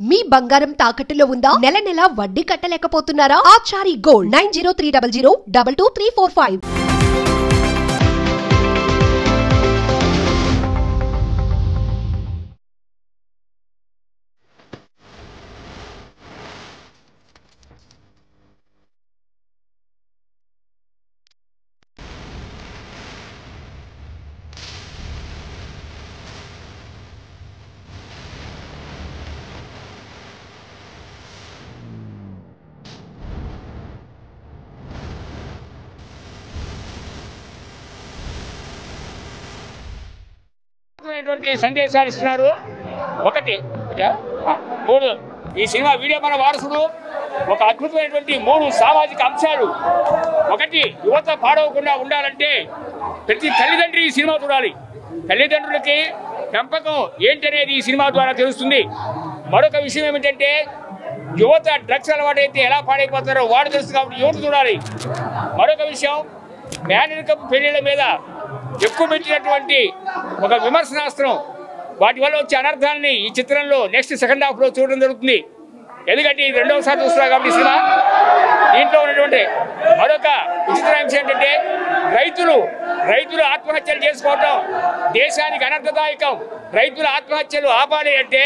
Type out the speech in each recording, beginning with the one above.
మీ బంగారం తాకట్టులో ఉందా? నెల నెల వడ్డీ కట్టలేకపోతున్నారా? ఆచారి గోల్డ్ 9030022345. సందేశాలు ఇస్తున్నారు. ఒకటి మూడు ఈ సినిమా వీడియో మన వారసుడు ఒక అద్భుతమైనటువంటి 3 సామాజిక అంశాలు. ఒకటి, యువత పాడవకుండా ఉండాలంటే ప్రతి తల్లిదండ్రి ఈ సినిమా చూడాలి. తల్లిదండ్రులకి పెంపకం ఏంటనేది ఈ సినిమా ద్వారా తెలుస్తుంది. మరొక విషయం ఏమిటంటే యువత డ్రగ్స్ అలవాటైతే ఎలా పాడైపోతారో వాడు తెలుసు కాబట్టి యువత చూడాలి. మరొక విషయం, మేనరికం పెళ్లిళ్ళ మీద ఎక్కువ పెట్టినటువంటి ఒక విమర్శనాస్త్రం, వాటి వల్ల వచ్చే అనర్థాలని ఈ చిత్రంలో నెక్స్ట్ సెకండ్ హాఫ్లో చూడడం జరుగుతుంది. ఎందుకంటే ఇది రెండవసారి చూస్తున్నారు కాబట్టి సినిమా. దీంట్లో ఉన్నటువంటి మరొక విచిత్రాంశం ఏంటంటే రైతులు ఆత్మహత్యలు చేసుకోవటం దేశానికి అనర్థదాయకం. రైతుల ఆత్మహత్యలు ఆపాలి అంటే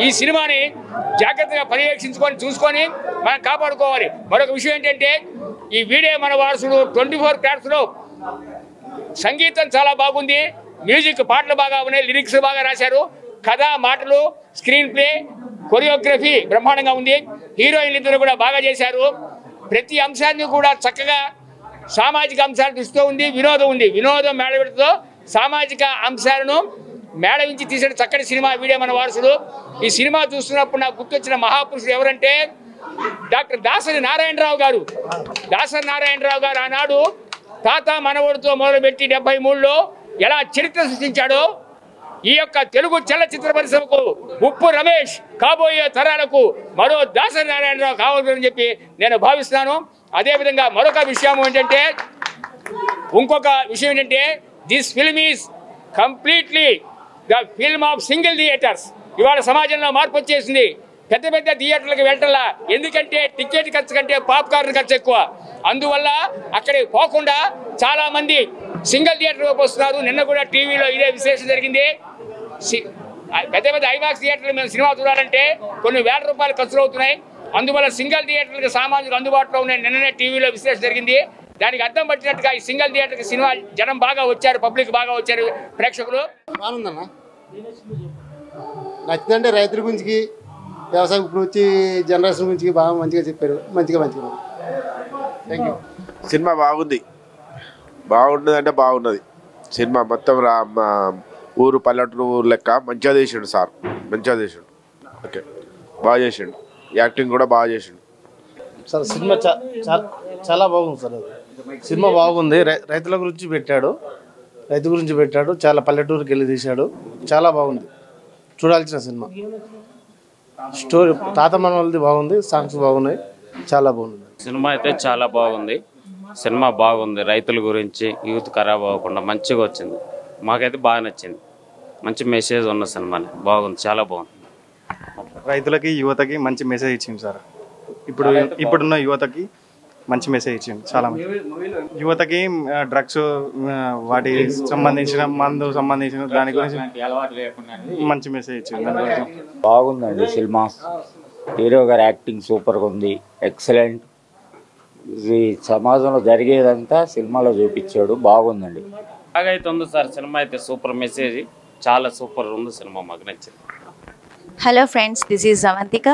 ఈ సినిమాని జాగ్రత్తగా చూసుకొని మనం కాపాడుకోవాలి. మరొక విషయం ఏంటంటే ఈ వీడియో మన వారసుడు 24 క్రాఫ్ట్స్లో సంగీతం చాలా బాగుంది, మ్యూజిక్ పాటలు బాగా ఉన్నాయి, లిరిక్స్ బాగా రాశారు, కథ మాటలు స్క్రీన్ ప్లే కొరియోగ్రఫీ బ్రహ్మాండంగా ఉంది. హీరోయిన్లు ఇద్దరు కూడా బాగా చేశారు. ప్రతి అంశాన్ని కూడా చక్కగా సామాజిక అంశాలు దృష్టితో ఉంది. వినోదం మేళవిడితో సామాజిక అంశాలను మేళవించి తీసిన చక్కటి సినిమా వీడియో మన వారసుడు. ఈ సినిమా చూస్తున్నప్పుడు నాకు గుర్తొచ్చిన మహాపురుషుడు ఎవరంటే డాక్టర్ దాసరి నారాయణరావు గారు. ఆనాడు తాత మనవడితో మొదలుపెట్టి 73లో ఎలా చరిత్ర సృష్టించాడో ఈ యొక్క తెలుగు చలచిత్ర పరిశ్రమకు ఉప్పు రమేష్ కాబోయే తరాలకు మరో దాసరి నారాయణరావు కావాలని చెప్పి నేను భావిస్తున్నాను. అదేవిధంగా మరొక విషయం ఏంటంటే this film is completely the film of single theatres. ఇవాళ సమాజంలో మార్పు వచ్చేసింది. పెద్ద థియేటర్లకు వెళ్ళటంలా, ఎందుకంటే టికెట్ ఖర్చు కంటే పాప్కార్న్ ఖర్చు ఎక్కువ. అందువల్ల అక్కడికి పోకుండా చాలా మంది సింగిల్ థియేటర్లోకి వస్తున్నారు. నిన్న కూడా టీవీలో ఇదే విశేషం జరిగింది. పెద్ద ఐమాక్స్ థియేటర్లు మేము సినిమా చూడాలంటే కొన్ని వేల రూపాయలు ఖర్చులు అవుతున్నాయి. అందువల్ల సింగిల్ థియేటర్లకు సామాన్యులు అందుబాటులో ఉన్నాయి. నిన్ననే టీవీలో విశేషం జరిగింది. దానికి అర్థం పట్టినట్టుగా ఈ సింగిల్ థియేటర్కి సినిమా జనం బాగా వచ్చారు, పబ్లిక్ బాగా వచ్చారు, ప్రేక్షకులు. బాగుందన్న, నచ్చిందంటే రైతుల గురించి, వ్యవసాయం ఇప్పుడు వచ్చి జనరేషన్ గురించి బాగా మంచిగా చెప్పారు. మంచిగా థ్యాంక్ యూ. సినిమా బాగుంటుంది అంటే బాగున్నది సినిమా. మొత్తం ఊరు పల్లెటూరు లెక్క మంచిగా చేసిండు సార్, మంచిగా చేసిండు. ఓకే, బాగా చేసిండు. యాక్టింగ్ కూడా బాగా చేసిండు సార్. సినిమా చాలా బాగుంది సార్. సినిమా బాగుంది. రైతుల గురించి పెట్టాడు. చాలా పల్లెటూరుకి వెళ్ళి తీశాడు. చాలా బాగుంది, చూడాల్సిన సినిమా. స్టోరీ తాత మనవలది బాగుంది, సాంగ్స్ బాగున్నాయి, చాలా బాగుంది. సినిమా అయితే చాలా బాగుంది. సినిమా బాగుంది, రైతుల గురించి, యూత్ ఖరాబ్ అవ్వకుండా మంచిగా వచ్చింది. మాకైతే బాగా నచ్చింది. మంచి మెసేజ్ ఉన్న సినిమాని, బాగుంది, చాలా బాగుంది. రైతులకి యువతకి మంచి మెసేజ్ ఇచ్చింది సార్. ఇప్పుడున్న యువతకి మంచి మెసేజ్ ఇచ్చింది. చాలా యువతకి డ్రగ్స్ వాటి సంబంధించిన మందు సంబంధించిన దాని గురించి మంచి మెసేజ్ ఇచ్చింది. బాగుందండి సినిమా. హీరో గారి యాక్టింగ్ సూపర్గా ఉంది, ఎక్సలెంట్. ఇది సమాజంలో జరిగేదంతా సినిమాలో చూపించాడు, బాగుందండి. బాగా అయితే ఉంది సార్ సినిమా. అయితే సూపర్ మెసేజ్, చాలా సూపర్ ఉంది సినిమా, మాకు నచ్చింది. Hello friends, this is Avantika.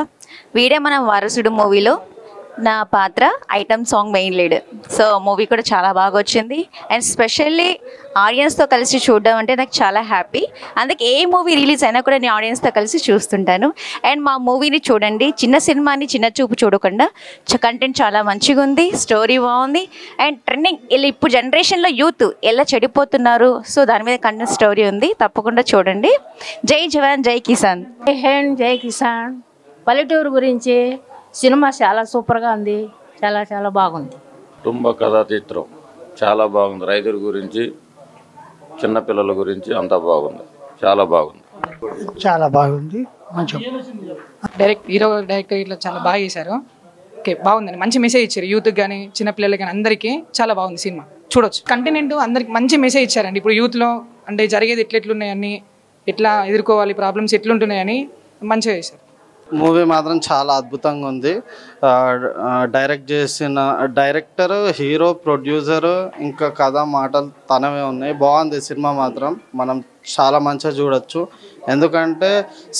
వీడే మన వారసుడు మూవీలో నా పాత్ర item song main lead. So movie కూడా చాలా బాగా వచ్చింది. అండ్ స్పెషల్లీ ఆడియన్స్తో కలిసి చూడడం అంటే నాకు చాలా హ్యాపీ. అందుకే ఏ మూవీ రిలీజ్ అయినా కూడా నేను ఆడియన్స్తో కలిసి చూస్తుంటాను. అండ్ మా మూవీని చూడండి. చిన్న సినిమాని చిన్న చూపు చూడకుండా కంటెంట్ చాలా మంచిగా ఉంది, స్టోరీ బాగుంది. అండ్ ట్రెండింగ్ ఇప్పుడు జనరేషన్లో యూత్ ఎలా చెడిపోతున్నారు, సో దాని మీద కంటెంట్ స్టోరీ ఉంది. తప్పకుండా చూడండి. జై జవాన్ జై కిసాన్. జై కిసాన్. పల్లెటూరు గురించి సినిమా చాలా సూపర్గా ఉంది, చాలా బాగుంది. కుటుంబ కథా చిత్రం చాలా బాగుంది. రైతుల గురించి, చిన్నపిల్లల గురించి అంతా బాగుంది, చాలా బాగుంది. చాలా బాగుంది. మంచి డైరెక్టర్ ఇట్లా చాలా బాగా చేశారు. ఓకే, బాగుందండి. మంచి మెసేజ్ ఇచ్చారు యూత్కి కానీ చిన్నపిల్లలకి కానీ అందరికీ చాలా బాగుంది సినిమా. చూడొచ్చు. కంటెంట్ అందరికి మంచి మెసేజ్ ఇచ్చారండి. ఇప్పుడు యూత్లో అంటే జరిగేది ఎట్లెట్లున్నాయని, ఎట్లా ఎదుర్కోవాలి, ప్రాబ్లమ్స్ ఎట్లుంటున్నాయని మంచిగా చేశారు. మూవీ మాత్రం చాలా అద్భుతంగా ఉంది. డైరెక్ట్ చేసిన డైరెక్టర్, హీరో, ప్రొడ్యూసర్, ఇంకా కథ మాటలు తనవే ఉన్నాయి. బాగుంది సినిమా మాత్రం. మనం చాలా మంచిగా చూడొచ్చు. ఎందుకంటే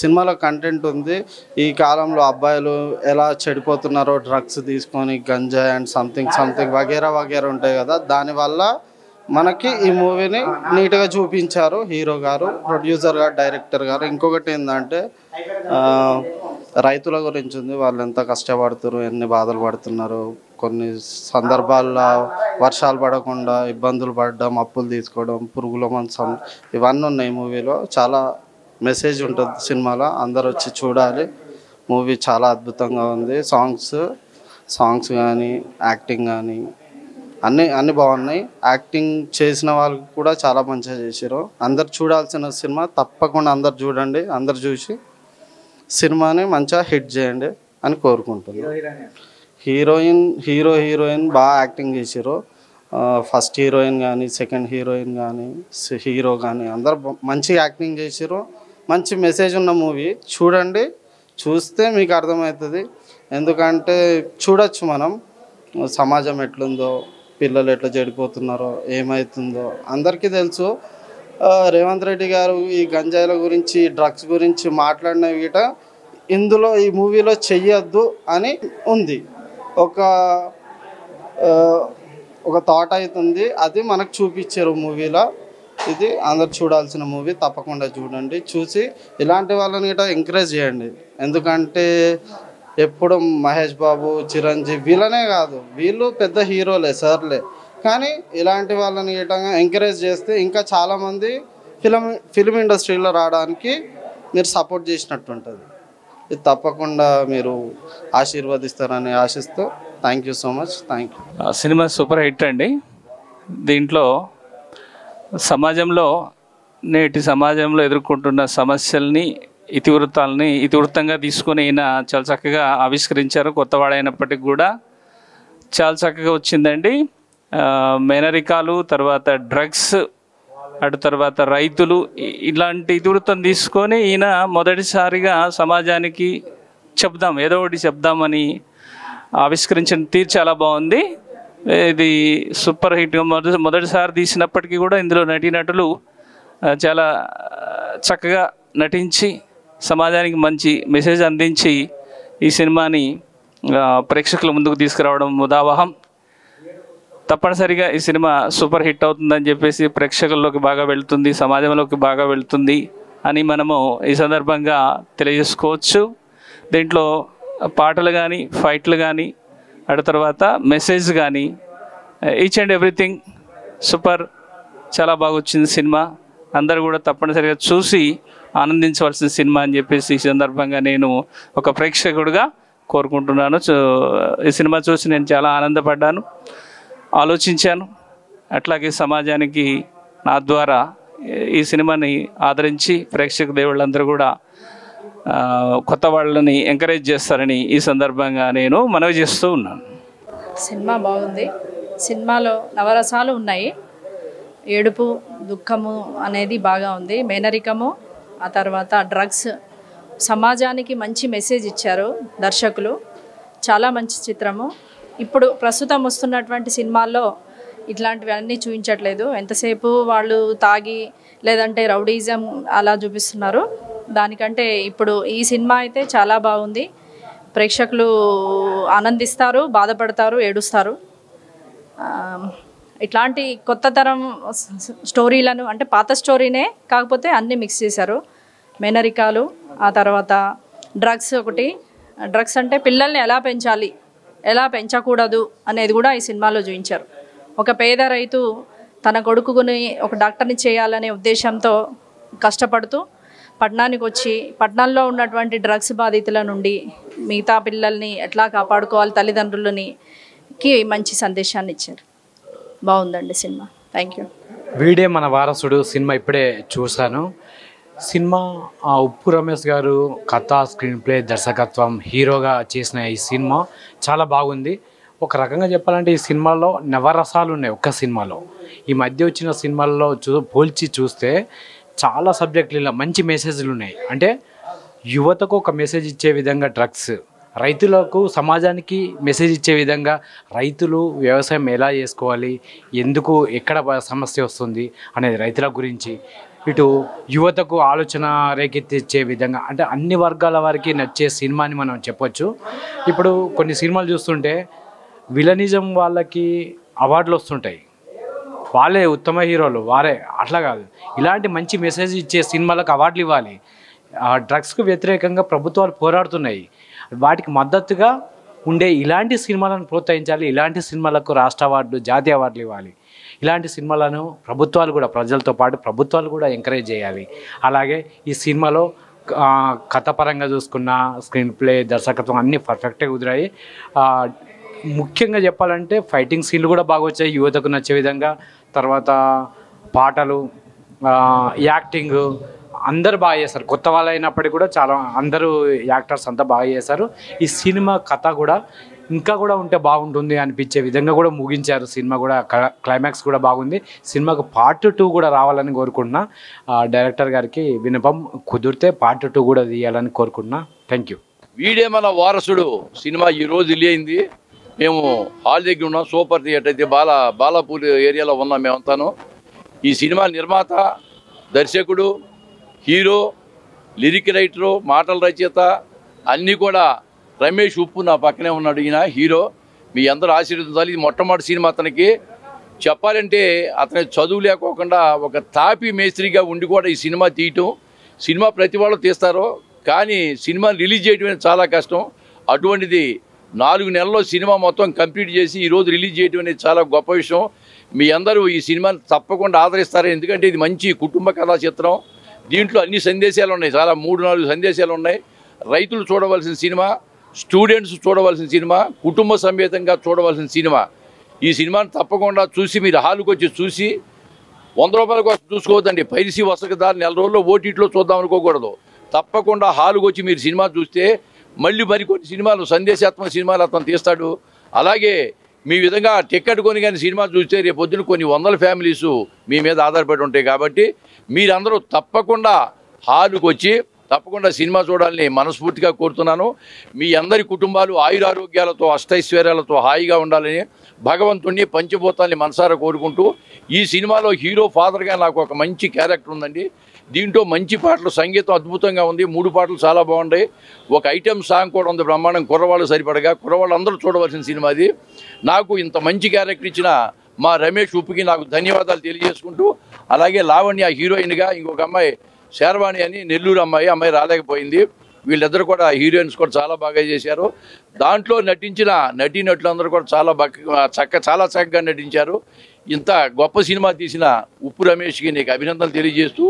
సినిమాలో కంటెంట్ ఉంది. ఈ కాలంలో అబ్బాయిలు ఎలా చెడిపోతున్నారో డ్రగ్స్ తీసుకొని, గంజాయి అండ్ సంథింగ్ వగేరా ఉంటాయి కదా, దానివల్ల మనకి ఈ మూవీని నీట్గా చూపించారు హీరో గారు, ప్రొడ్యూసర్ గారు, డైరెక్టర్ గారు. ఇంకొకటి ఏంటంటే రైతుల గురించి ఉంది. వాళ్ళు ఎంత కష్టపడుతున్నారు, ఎన్ని బాధలు పడుతున్నారు, కొన్ని సందర్భాల్లో వర్షాలు పడకుండా ఇబ్బందులు పడడం, అప్పులు తీసుకోవడం, పురుగుల మంచం, ఇవన్నీ ఉన్నాయి మూవీలో. చాలా మెసేజ్ ఉంటుంది సినిమాలో. అందరు వచ్చి చూడాలి. మూవీ చాలా అద్భుతంగా ఉంది. సాంగ్స్ కానీ, యాక్టింగ్ కానీ అన్నీ బాగున్నాయి. యాక్టింగ్ చేసిన వాళ్ళు కూడా చాలా మంచిగా చేశారు. అందరు చూడాల్సిన సినిమా. తప్పకుండా అందరు చూడండి. అందరు చూసి సినిమాని మంచిగా హిట్ చేయండి అని కోరుకుంటున్నాను. హీరోయిన్ బాగా యాక్టింగ్ చేశారు. ఫస్ట్ హీరోయిన్ కానీ, సెకండ్ హీరోయిన్ కానీ, హీరో కానీ అందరు మంచిగా యాక్టింగ్ చేశారు. మంచి మెసేజ్ ఉన్న మూవీ. చూడండి. చూస్తే మీకు అర్థమవుతుంది. ఎందుకంటే చూడొచ్చు మనం సమాజం ఎట్లుందో, పిల్లలు ఎట్లా చెడిపోతున్నారో, ఏమవుతుందో అందరికీ తెలుసు. రేవంత్ రెడ్డి గారు ఈ గంజాయిల గురించి, డ్రగ్స్ గురించి మాట్లాడిన వీట ఇందులో ఈ మూవీలో చెయ్యొద్దు అని ఉంది. ఒక థాట్ అవుతుంది. అది మనకు చూపించారు మూవీలో. ఇది అందరు చూడాల్సిన మూవీ. తప్పకుండా చూడండి. చూసి ఇలాంటి వాళ్ళని గిట్ట ఎంకరేజ్ చేయండి. ఎందుకంటే ఎప్పుడు మహేష్ బాబు, చిరంజీవి వీళ్ళనే కాదు, వీళ్ళు పెద్ద హీరోలే, సార్లే. కానీ ఇలాంటి వాళ్ళని గిట్టంగా ఎంకరేజ్ చేస్తే ఇంకా చాలామంది ఫిలిం ఇండస్ట్రీలో రావడానికి మీరు సపోర్ట్ చేసినట్టు ఉంటుంది. ఇది తప్పకుండా మీరు ఆశీర్వదిస్తారని ఆశిస్తూ thank you so much. Thank you. Cinema super hit అండి. దీంట్లో నేటి సమాజంలో ఎదుర్కొంటున్న సమస్యల్ని, ఇతివృత్తంగా తీసుకొని ఈయన చాలా చక్కగా ఆవిష్కరించారు. కొత్తవాడైనప్పటికి కూడా చాలా చక్కగా వచ్చిందండి. మేనరికాలు, తర్వాత డ్రగ్స్, అటు తర్వాత రైతులు, ఇలాంటి ఇతివృత్తం తీసుకొని ఈయన మొదటిసారిగా సమాజానికి ఏదో ఒకటి చెప్దామని ఆవిష్కరించిన తీరు చాలా బాగుంది. ఇది సూపర్ హిట్గా మొదటిసారి తీసినప్పటికీ కూడా ఇందులో నటీనటులు చాలా చక్కగా నటించి సమాజానికి మంచి మెసేజ్ అందించి ఈ సినిమాని ప్రేక్షకుల ముందుకు తీసుకురావడం ముదావహం. తప్పనిసరిగా ఈ సినిమా సూపర్ హిట్ అవుతుందని చెప్పేసి ప్రేక్షకుల్లోకి బాగా వెళ్తుంది, సమాజంలోకి బాగా వెళ్తుంది అని మనము ఈ సందర్భంగా తెలియజేసుకోవచ్చు. దీంట్లో పాటలు కానీ, ఫైట్లు కానీ, అటు తర్వాత మెసేజ్ కానీ, ఈచ్ అండ్ ఎవ్రీథింగ్ సూపర్. చాలా బాగా వచ్చింది సినిమా. అందరూ కూడా తప్పనిసరిగా చూసి ఆనందించవలసిన సినిమా అని చెప్పేసి ఈ సందర్భంగా నేను ఒక ప్రేక్షకుడిగా కోరుకుంటున్నాను. ఈ సినిమా చూసి నేను చాలా ఆనందపడ్డాను, ఆలోచించాను. అట్లాగే సమాజానికి నా ద్వారా ఈ సినిమాని ఆదరించి ప్రేక్షక దేవుళ్ళందరూ కూడా కొత్త వాళ్ళని ఎంకరేజ్ చేస్తారని ఈ సందర్భంగా నేను మనవి చేస్తూ ఉన్నాను. సినిమా బాగుంది. సినిమాలో నవరసాలు ఉన్నాయి. ఏడుపు, దుఃఖము అనేది బాగా ఉంది. మేనరికము, ఆ తర్వాత డ్రగ్స్, సమాజానికి మంచి మెసేజ్ ఇచ్చారు దర్శకులు. చాలా మంచి చిత్రము. ఇప్పుడు ప్రస్తుతం వస్తున్నటువంటి సినిమాల్లో ఇట్లాంటివన్నీ చూపించట్లేదు. ఎంతసేపు వాళ్ళు తాగి లేదంటే రౌడీజం అలా చూపిస్తున్నారు. దానికంటే ఇప్పుడు ఈ సినిమా అయితే చాలా బాగుంది. ప్రేక్షకులు ఆనందిస్తారు, బాధపడతారు, ఏడుస్తారు. ఇట్లాంటి కొత్త తరం స్టోరీలను, అంటే పాత స్టోరీనే కాకపోతే అన్నీ మిక్స్ చేశారు. మేనరికాలు, ఆ తర్వాత డ్రగ్స్ ఒకటి. డ్రగ్స్ అంటే పిల్లల్ని ఎలా పెంచాలి, ఎలా పెంచకూడదు అనేది కూడా ఈ సినిమాలో చూపించారు. ఒక పేద రైతు తన కొడుకుని ఒక డాక్టర్ని చేయాలనే ఉద్దేశంతో కష్టపడుతూ పట్టణానికి వచ్చి పట్టణంలో ఉన్నటువంటి డ్రగ్స్ బాధితుల నుండి మిగతా పిల్లల్ని ఎట్లా కాపాడుకోవాలి, తల్లిదండ్రులకి మంచి సందేశాన్ని ఇచ్చారు. బాగుందండి సినిమా. Thank you. వీడే మన వారసుడు సినిమా ఇప్పుడే చూశాను. సినిమా ఉప్పు రమేష్ గారు కథ, స్క్రీన్ ప్లే, దర్శకత్వం, హీరోగా చేసిన ఈ సినిమా చాలా బాగుంది. ఒక రకంగా చెప్పాలంటే ఈ సినిమాలో నవరసాలు ఉన్నాయి. ఒక్క సినిమాలో ఈ మధ్య వచ్చిన సినిమాల్లో పోల్చి చూస్తే చాలా సబ్జెక్టులలో మంచి మెసేజ్లు ఉన్నాయి. అంటే యువతకు ఒక మెసేజ్ ఇచ్చే విధంగా డ్రగ్స్, రైతులకు సమాజానికి మెసేజ్ ఇచ్చే విధంగా రైతులు వ్యవసాయం ఎలా చేసుకోవాలి, ఎందుకు ఎక్కడ సమస్య వస్తుంది అనేది రైతుల గురించి, ఇటు యువతకు ఆలోచన రేకెత్తిచ్చే విధంగా, అంటే అన్ని వర్గాల వారికి నచ్చే సినిమా అని మనం చెప్పొచ్చు. ఇప్పుడు కొన్ని సినిమాలు చూస్తుంటే విలనిజం వాళ్ళకి అవార్డులు వస్తుంటాయి, వాళ్ళే ఉత్తమ హీరోలు వారే, అట్లా కాదు. ఇలాంటి మంచి మెసేజ్ ఇచ్చే సినిమాలకు అవార్డులు ఇవ్వాలి. డ్రగ్స్కు వ్యతిరేకంగా ప్రభుత్వాలు పోరాడుతున్నాయి, వాటికి మద్దతుగా ఉండే ఇలాంటి సినిమాలను ప్రోత్సహించాలి. ఇలాంటి సినిమాలకు రాష్ట్ర అవార్డులు, జాతీయ అవార్డులు ఇవ్వాలి. ఇలాంటి సినిమాలను ప్రభుత్వాలు కూడా, ప్రజలతో పాటు ప్రభుత్వాలు కూడా ఎంకరేజ్ చేయాలి. అలాగే ఈ సినిమాలో కథపరంగా చూసుకున్న స్క్రీన్ ప్లే, దర్శకత్వం అన్నీ పర్ఫెక్ట్గా కుదిరాయి. ముఖ్యంగా చెప్పాలంటే ఫైటింగ్ సీన్లు కూడా బాగా వచ్చాయి, యువతకు నచ్చే విధంగా. తర్వాత పాటలు, యాక్టింగ్ అందరూ బాగా చేశారు. కొత్త వాళ్ళు అయినప్పటికీ కూడా చాలా అందరూ యాక్టర్స్ అంతా బాగా చేశారు. ఈ సినిమా కథ కూడా ఇంకా కూడా ఉంటే బాగుంటుంది అనిపించే విధంగా కూడా ముగించారు. సినిమా కూడా క్లైమాక్స్ కూడా బాగుంది. సినిమాకు పార్ట్ 2 కూడా రావాలని కోరుకుంటున్నా. డైరెక్టర్ గారికి విన్నపం, కుదిరితే పార్ట్ 2 కూడా తీయాలని కోరుకుంటున్నా. Thank you. వీడే మన వారసుడు సినిమా ఈరోజు రిలీజ్ అయింది. మేము హాల్ దగ్గర ఉన్నాం. సూపర్ థియేటర్ అయితే బాలాపూర్ ఏరియాలో ఉన్నాం మేమంతాను. ఈ సినిమా నిర్మాత, దర్శకుడు, హీరో, లిరిక్ రైటరు, మాటల రచయిత అన్నీ కూడా రమేష్ ఉప్పు నా పక్కనే ఉన్నాడు. ఈయన హీరో. మీ అందరూ ఆశీర్వదించాలి. ఇది మొట్టమొదటి సినిమా అతనికి. చెప్పాలంటే అతని చదువు లేకోకుండా ఒక తాపి మేస్త్రిగా ఉండి కూడా ఈ సినిమా తీయటం. సినిమా ప్రతి వాళ్ళు తీస్తారు, కానీ సినిమా రిలీజ్ చేయడం చాలా కష్టం. అటువంటిది 4 నెలల్లో సినిమా మొత్తం కంప్లీట్ చేసి ఈరోజు రిలీజ్ చేయడం అనేది చాలా గొప్ప విషయం. మీ అందరూ ఈ సినిమాని తప్పకుండా ఆదరిస్తారు. ఎందుకంటే ఇది మంచి కుటుంబ కథా చిత్రం. దీంట్లో అన్ని సందేశాలు ఉన్నాయి, చాలా 3-4 సందేశాలు ఉన్నాయి. రైతులు చూడవలసిన సినిమా, స్టూడెంట్స్ చూడవలసిన సినిమా, కుటుంబ సమేతంగా చూడవలసిన సినిమా. ఈ సినిమాని తప్పకుండా చూసి మీరు హాలుకి వచ్చి చూసి 100 రూపాయల కోసం చూసుకోవద్దండి. పైరసీ వసకదారు నెల రోజుల్లో ఓటీటీలో చూద్దాం అనుకోకూడదు. తప్పకుండా హాలుకి వచ్చి మీరు సినిమా చూస్తే మళ్ళీ మరికొన్ని సినిమాలు, సందేశాత్మక సినిమాలు అతను తీస్తాడు. అలాగే మీ విధంగా టికెట్ కొని కానీ సినిమా చూస్తే రేపు పొద్దున కొన్ని 100 ఫ్యామిలీస్ మీ మీద ఆధారపడి ఉంటాయి. కాబట్టి మీరందరూ తప్పకుండా హాలుకి వచ్చి తప్పకుండా సినిమా చూడాలని మనస్ఫూర్తిగా కోరుతున్నాను. మీ అందరి కుటుంబాలు ఆయురారోగ్యాలతో, అష్టైశ్వర్యాలతో హాయిగా ఉండాలని భగవంతుణ్ణి, పంచభూతాల్ని మనసారా కోరుకుంటూ, ఈ సినిమాలో హీరో ఫాదర్గా నాకు ఒక మంచి క్యారెక్టర్ ఉందండి. దీంట్లో మంచి పాటలు, సంగీతం అద్భుతంగా ఉంది. 3 పాటలు చాలా బాగున్నాయి. ఒక ఐటెం సాంగ్ కూడా ఉంది బ్రహ్మాండం, కుర్రవాళ్ళు సరిపడగా. కుర్రవాళ్ళు అందరూ చూడవలసిన సినిమా అది. నాకు ఇంత మంచి క్యారెక్టర్ ఇచ్చిన మా రమేష్ ఉప్పుకి నాకు ధన్యవాదాలు తెలియజేసుకుంటూ, అలాగే లావణ్య హీరోయిన్గా, ఇంకొక అమ్మాయి శర్వాణి అని నెల్లూరు అమ్మాయి రాలేకపోయింది. వీళ్ళిద్దరు కూడా హీరోయిన్స్ కూడా చాలా బాగా చేశారు. దాంట్లో నటించిన నటీనటులందరూ కూడా చాలా చక్కగా నటించారు. ఇంత గొప్ప సినిమా తీసిన ఉప్పు రమేష్కి నీకు అభినందనలు తెలియజేస్తూ,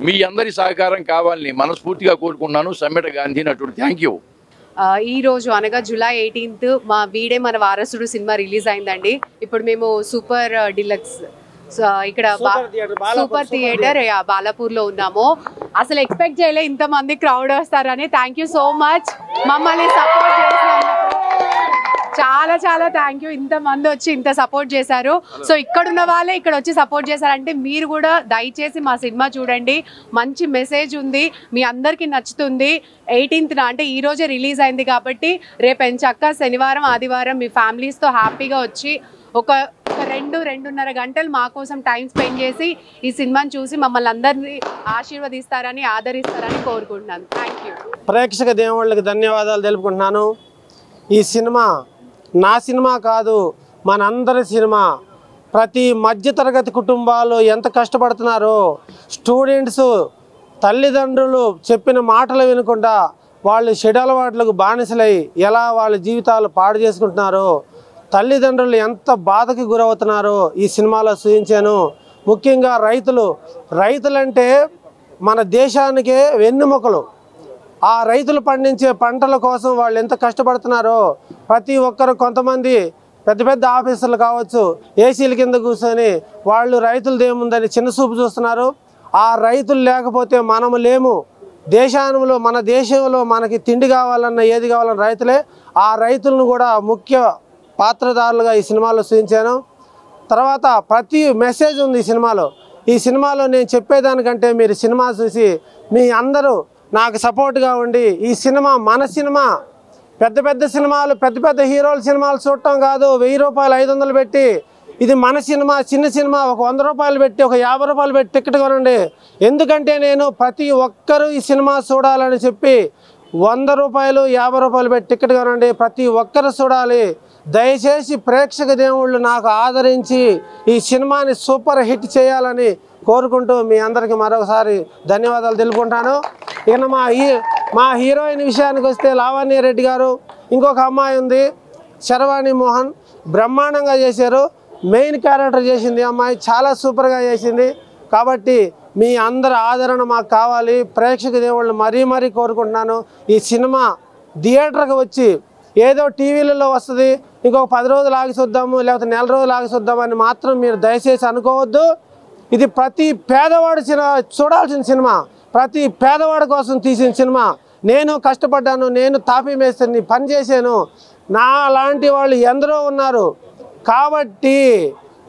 మీ అందరి సహకారం కావాలని మనస్ఫూర్తిగా కోరుకున్నాను. సమ్మెట గాంధీ నటుడు. Thank you. ఈ రోజు అనగా జూలై 18 మా వీడే మన వారసుడు సినిమా రిలీజ్ అయిందండి. ఇప్పుడు మేము సూపర్ డిలక్స్ ఇక్కడ సూపర్ థియేటర్ బాలాపూర్ లో ఉన్నాము. అసలు ఎక్స్పెక్ట్ చేయలే ఇంతమంది క్రౌడ్ వస్తారని. థ్యాంక్ యూ సో మచ్ మమ్మల్ని సపోర్ట్ చేసినందుకు. చాలా చాలా థ్యాంక్ యూ. ఇంతమంది వచ్చి ఇంత సపోర్ట్ చేశారు. సో ఇక్కడున్న వాళ్ళే ఇక్కడ వచ్చి సపోర్ట్ చేశారంటే మీరు కూడా దయచేసి మా సినిమా చూడండి. మంచి మెసేజ్ ఉంది, మీ అందరికీ నచ్చుతుంది. 18న అంటే ఈ రోజే రిలీజ్ అయింది కాబట్టి రేపు ఎంచక్క శనివారం, ఆదివారం మీ ఫ్యామిలీస్తో హ్యాపీగా వచ్చి ఒక 2-2.5 గంటలు మా కోసం టైం స్పెండ్ చేసి ఈ సినిమాని చూసి మమ్మల్ని అందరినీ ఆశీర్వదిస్తారని, ఆదరిస్తారని కోరుకుంటున్నాను. Thank you. ప్రేక్షక దేవుళ్ళకి ధన్యవాదాలు తెలుపుకుంటున్నాను. ఈ సినిమా నా సినిమా కాదు, మనందరి సినిమా. ప్రతి మధ్యతరగతి కుటుంబాలు ఎంత కష్టపడుతున్నారో, స్టూడెంట్స్ తల్లిదండ్రులు చెప్పిన మాటలు వినకుండా వాళ్ళు చెడు అలవాట్లకు బానిసలై ఎలా వాళ్ళ జీవితాలు పాడు చేసుకుంటున్నారో, తల్లిదండ్రులు ఎంత బాధకి గురవుతున్నారో ఈ సినిమాలో చూపించాను. ముఖ్యంగా రైతులంటే మన దేశానికే వెన్నెముకలు. ఆ రైతులు పండించే పంటల కోసం వాళ్ళు ఎంత కష్టపడుతున్నారో ప్రతి ఒక్కరు, కొంతమంది పెద్ద పెద్ద ఆఫీసర్లు కావచ్చు, ఏసీల కింద కూర్చొని వాళ్ళు రైతులదేముందని చిన్న చూపు చూస్తున్నారు. ఆ రైతులు లేకపోతే మనము లేము. మన దేశంలో మనకి తిండి కావాలన్నా ఏది కావాలన్నా రైతులే. ఆ రైతులను కూడా ముఖ్య పాత్రధారులుగా ఈ సినిమాలో చూపించాను. తర్వాత ప్రతి మెసేజ్ ఉంది ఈ సినిమాలో నేను చెప్పేదానికంటే మీరు సినిమా చూసి మీ అందరూ నాకు సపోర్ట్గా ఉండి ఈ సినిమా మన సినిమా, పెద్ద పెద్ద సినిమాలు పెద్ద పెద్ద హీరోల సినిమాలు చూడటం కాదు. 1000 రూపాయలు 500 పెట్టి ఇది మన సినిమా, చిన్న సినిమా, ఒక 100 రూపాయలు పెట్టి ఒక 50 రూపాయలు పెట్టి టికెట్ కొనండి. ఎందుకంటే నేను ప్రతి ఒక్కరూ ఈ సినిమా చూడాలని చెప్పి 100 రూపాయలు 50 రూపాయలు పెట్టి టికెట్ కొనండి. ప్రతి ఒక్కరు చూడాలి. దయచేసి ప్రేక్షక దేవుళ్ళు నాకు ఆదరించి ఈ సినిమాని సూపర్ హిట్ చేయాలని కోరుకుంటూ మీ అందరికీ మరొకసారి ధన్యవాదాలు తెలుపుకుంటాను. ఇక మా హీరోయిన్ విషయానికి వస్తే లావణ్య రెడ్డి గారు, ఇంకొక అమ్మాయి ఉంది శర్వాణి మోహన్, బ్రహ్మాండంగా చేశారు. మెయిన్ క్యారెక్టర్ చేసింది అమ్మాయి, చాలా సూపర్గా చేసింది. కాబట్టి మీ అందరి ఆదరణ మాకు కావాలి. ప్రేక్షక దేవుళ్ళు మరీ కోరుకుంటున్నాను. ఈ సినిమా థియేటర్కి వచ్చి ఏదో టీవీలలో వస్తుంది, ఇంకొక 10 రోజులు ఆగి చూద్దాము లేకపోతే నెల రోజులు ఆగి చూద్దామని మాత్రం మీరు దయచేసి అనుకోవద్దు. ఇది ప్రతి పేదవాడు చూడాల్సిన సినిమా, ప్రతి పేదవాడి కోసం తీసిన సినిమా. నేను కష్టపడ్డాను, నేను తాపీ మేస్త్రిని పని చేశాను, నా లాంటి వాళ్ళు ఎందరో ఉన్నారు. కాబట్టి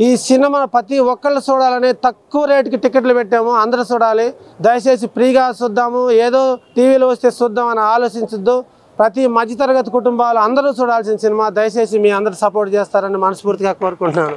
ఈ సినిమా ప్రతి ఒక్కళ్ళు చూడాలని తక్కువ రేటుకి టికెట్లు పెట్టాము. అందరూ చూడాలి. దయచేసి ఫ్రీగా చూద్దాము, ఏదో టీవీలో వస్తే చూద్దామని ఆలోచించొద్దు. ప్రతి మధ్యతరగతి కుటుంబాలు అందరూ చూడాల్సిన సినిమా. దయచేసి మీ అందరూ సపోర్ట్ చేస్తారని మనస్ఫూర్తిగా కోరుకుంటున్నాను.